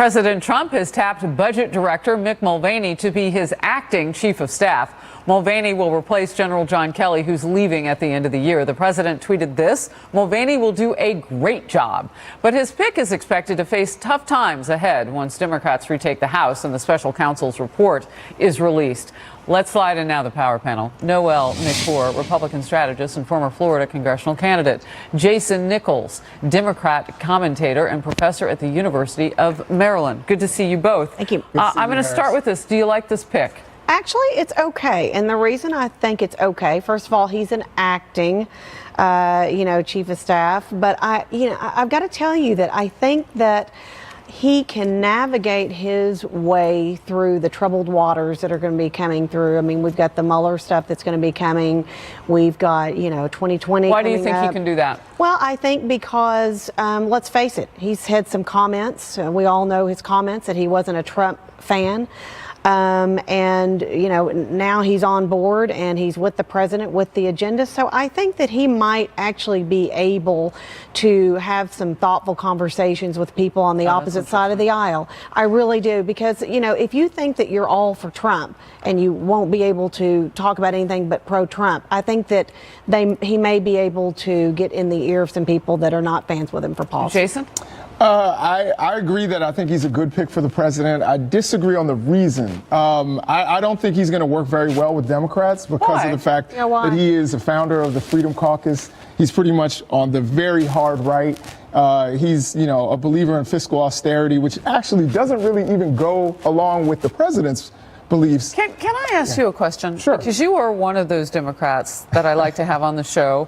President Trump has tapped Budget Director Mick Mulvaney to be his acting chief of staff. Mulvaney will replace General John Kelly, who's leaving at the end of the year. The president tweeted this: Mulvaney will do a great job. But his pick is expected to face tough times ahead once Democrats retake the House and the special counsel's report is released. Let's slide in now the power panel. Noel McClure, Republican strategist and former Florida congressional candidate. Jason Nichols, Democrat commentator and professor at the University of Maryland. Good to see you both. Thank you. I'm going to start with this. Do you like this pick? Actually, it's okay. And the reason I think it's okay, first of all, he's an acting, chief of staff. But I've got to tell you that I think that he can navigate his way through the troubled waters that are going to be coming through. I mean, we've got the Mueller stuff that's going to be coming. We've got, 2020. Why do you think he can do that? Well, I think because, let's face it, he's had some comments. We all know his comments that he wasn't a Trump fan. Now he's on board and he's with the president with the agenda. So I think that he might actually be able to have some thoughtful conversations with people on the opposite side of the aisle. I really do, because, if you think that you're all for Trump and you won't be able to talk about anything but pro-Trump, I think that he may be able to get in the ear of some people that are not fans with him for policy. Jason? I agree that I think he's a good pick for the president. I disagree on the reason. I don't think he's going to work very well with Democrats because of the fact that he is a founder of the Freedom Caucus. He's pretty much on the very hard right. He's, a believer in fiscal austerity, which actually doesn't really even go along with the president's beliefs. Can I ask you a question? Sure. Because you are one of those Democrats that I like to have on the show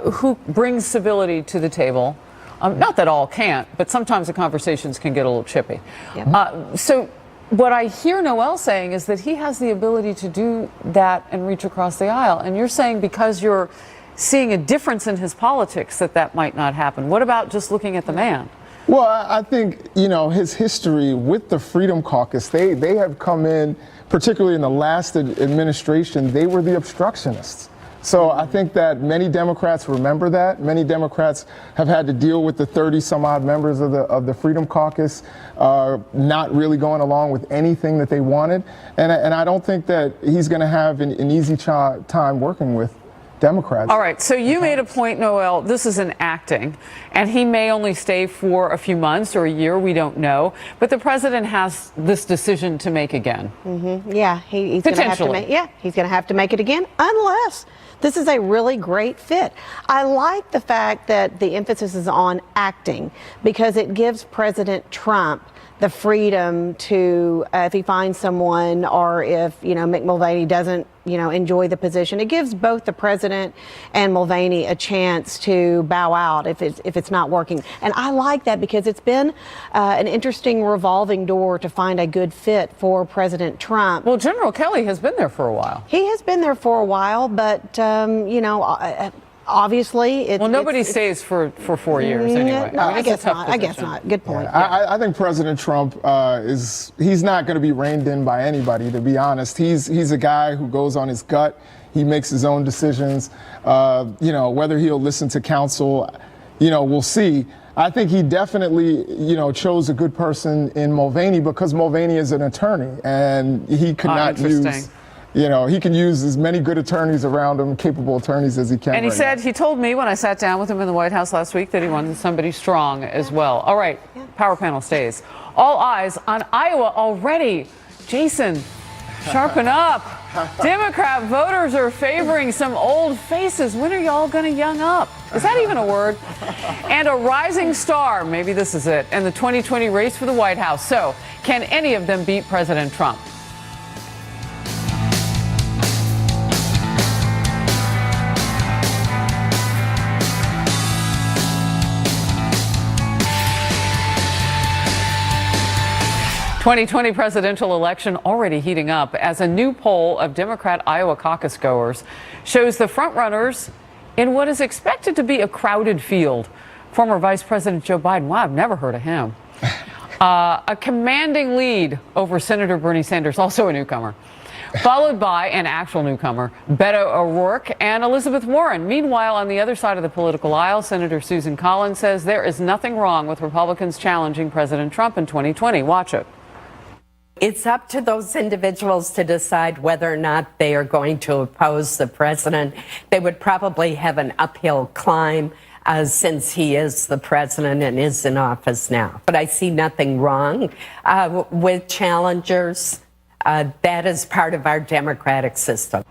who brings civility to the table. Not that all can't, but sometimes the conversations can get a little chippy. Yep. So what I hear Noel saying is that he has the ability to do that and reach across the aisle. And you're saying because you're seeing a difference in his politics that might not happen. What about just looking at the man? Well, I think, his history with the Freedom Caucus, they have come in, particularly in the last administration, they were the obstructionists. So I think that many Democrats remember that. Many Democrats have had to deal with the 30 some odd members of the Freedom Caucus not really going along with anything that they wanted. And I don't think that he's going to have an easy time working with Democrats. All right. So you made a point, Noel. This is an acting, and he may only stay for a few months or a year. We don't know. But the president has this decision to make again. Mm-hmm. Yeah, he's going to have to make. Yeah, he's going to have to make it again, unless this is a really great fit. I like the fact that the emphasis is on acting because it gives President Trump the freedom to, if he finds someone or if, Mick Mulvaney doesn't, enjoy the position, it gives both the president and Mulvaney a chance to bow out if it's not working. And I like that because it's been an interesting revolving door to find a good fit for President Trump. Well, General Kelly has been there for a while. He has been there for a while, but, obviously, nobody stays for 4 years anyway. No, I guess not. I guess not. Good point. Yeah. I think President Trump he's not going to be reined in by anybody, to be honest. He's a guy who goes on his gut. He makes his own decisions. Whether he'll listen to counsel, we'll see. I think he definitely, chose a good person in Mulvaney because Mulvaney is an attorney and he could not use. He can use as many good attorneys around him, capable attorneys as he can. And he said, he told me when I sat down with him in the White House last week that he wanted somebody strong as well. All right, power panel stays. All eyes on Iowa already. Jason, sharpen up. Democrat voters are favoring some old faces. When are y'all going to young up? Is that even a word? And a rising star, maybe this is it, in the 2020 race for the White House. So, can any of them beat President Trump? The 2020 presidential election already heating up as a new poll of Democrat Iowa caucus goers shows the frontrunners in what is expected to be a crowded field. Former Vice President Joe Biden, wow, I've never heard of him. A commanding lead over Senator Bernie Sanders, also a newcomer. followed by an actual newcomer, Beto O'Rourke and Elizabeth Warren. Meanwhile, on the other side of the political aisle, Senator Susan Collins says there is nothing wrong with Republicans challenging President Trump in 2020. Watch it. It's up to those individuals to decide whether or not they are going to oppose the president. They would probably have an uphill climb since he is the president and is in office now. But I see nothing wrong with challengers. That is part of our democratic system.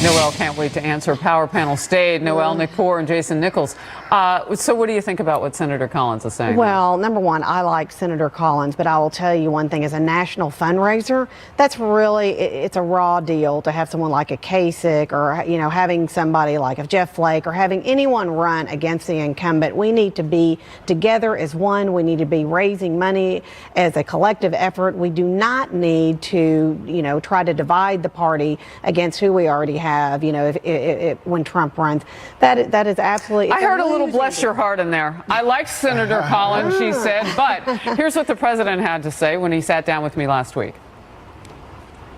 Noel can't wait to answer. Power panel stayed. Noel, Nick Poore, and Jason Nichols. So what do you think about what Senator Collins is saying? Well, number one, I like Senator Collins, but I will tell you one thing. As a national fundraiser, that's really, it's a raw deal to have someone like a Kasich or, you know, having somebody like a Jeff Flake or having anyone run against the incumbent. We need to be together as one. We need to be raising money as a collective effort. We do not need to, you know, try to divide the party against who we already have, you know, if when Trump runs. That is absolutely. I heard a little bless your heart in there. I liked Senator Collins, she said, but here's what the president had to say when he sat down with me last week.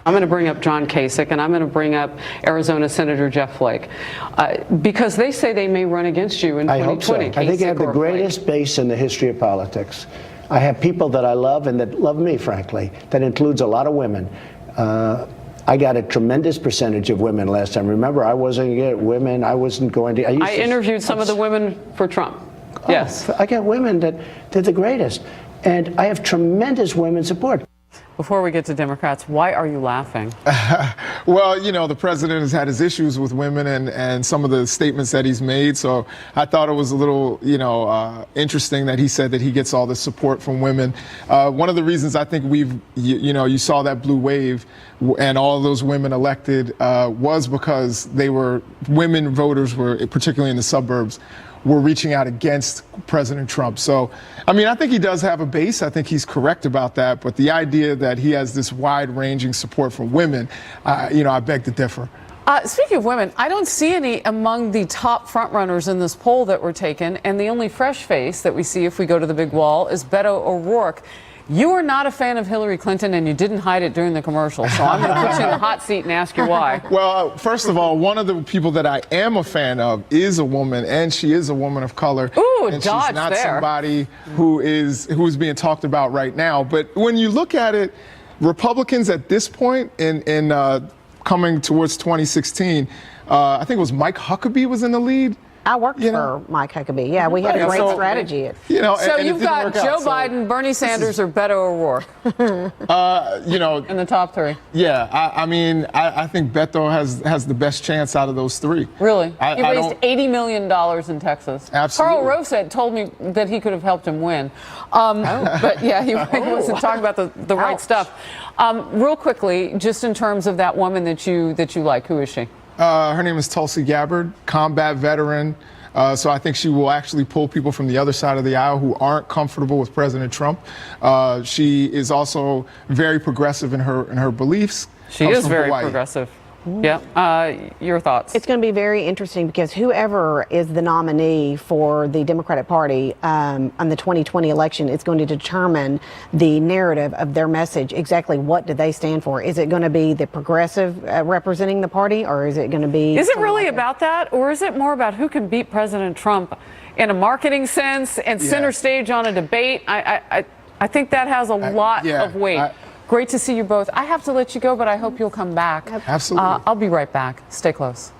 I'm going to bring up John Kasich, and I'm going to bring up Arizona Senator Jeff Flake, because they say they may run against you in 2020. I hope so. I think I have the greatest base in the history of politics. I have people that I love and that love me, frankly. That includes a lot of women. I got a tremendous percentage of women last time. Remember, I wasn't going to get women. I wasn't going to. I interviewed some of the women for Trump. Oh, yes. I got women that they're the greatest. And I have tremendous women support. Before we get to Democrats, why are you laughing? Well, you know, the president has had his issues with women and some of the statements that he's made. So I thought it was a little, you know, interesting that he said that he gets all this support from women. One of the reasons I think you saw that blue wave and all of those women elected was because women voters were, particularly in the suburbs, were reaching out against President Trump. So, I mean, I think he does have a base. I think he's correct about that. But the idea that he has this wide-ranging support from women, I beg to differ. Speaking of women, I don't see any among the top frontrunners in this poll that were taken. And the only fresh face that we see if we go to the big wall is Beto O'Rourke. You are not a fan of Hillary Clinton, and you didn't hide it during the commercial. So I'm going to put you in the hot seat and ask you why. Well, first of all, one of the people that I am a fan of is a woman, and she is a woman of color. Ooh, and dodge she's not there. somebody who is being talked about right now. But when you look at it, Republicans at this point in coming towards 2016, I think it was Mike Huckabee was in the lead. I worked for Mike Huckabee. Yeah, we had a great strategy. So you've got Joe Biden, Bernie Sanders, or Beto O'Rourke in the top three. Yeah, I think Beto has the best chance out of those three. Really? He raised $80 million in Texas. Absolutely. Carl Rove told me that he could have helped him win. But yeah, he wasn't talking about the right stuff. Real quickly, just in terms of that woman that you like, who is she? Her name is Tulsi Gabbard, combat veteran. So I think she will actually pull people from the other side of the aisle who aren't comfortable with President Trump. She is also very progressive in her beliefs. She is very progressive. Yeah. Your thoughts? It's going to be very interesting because whoever is the nominee for the Democratic Party on the 2020 election is going to determine the narrative of their message. Exactly what do they stand for? Is it going to be the progressive representing the party, or is it going to be? Is it really about that, or is it more about who can beat President Trump in a marketing sense and center stage on a debate? I think that has a lot of weight. Great to see you both. I have to let you go, but I hope you'll come back. Absolutely. I'll be right back. Stay close.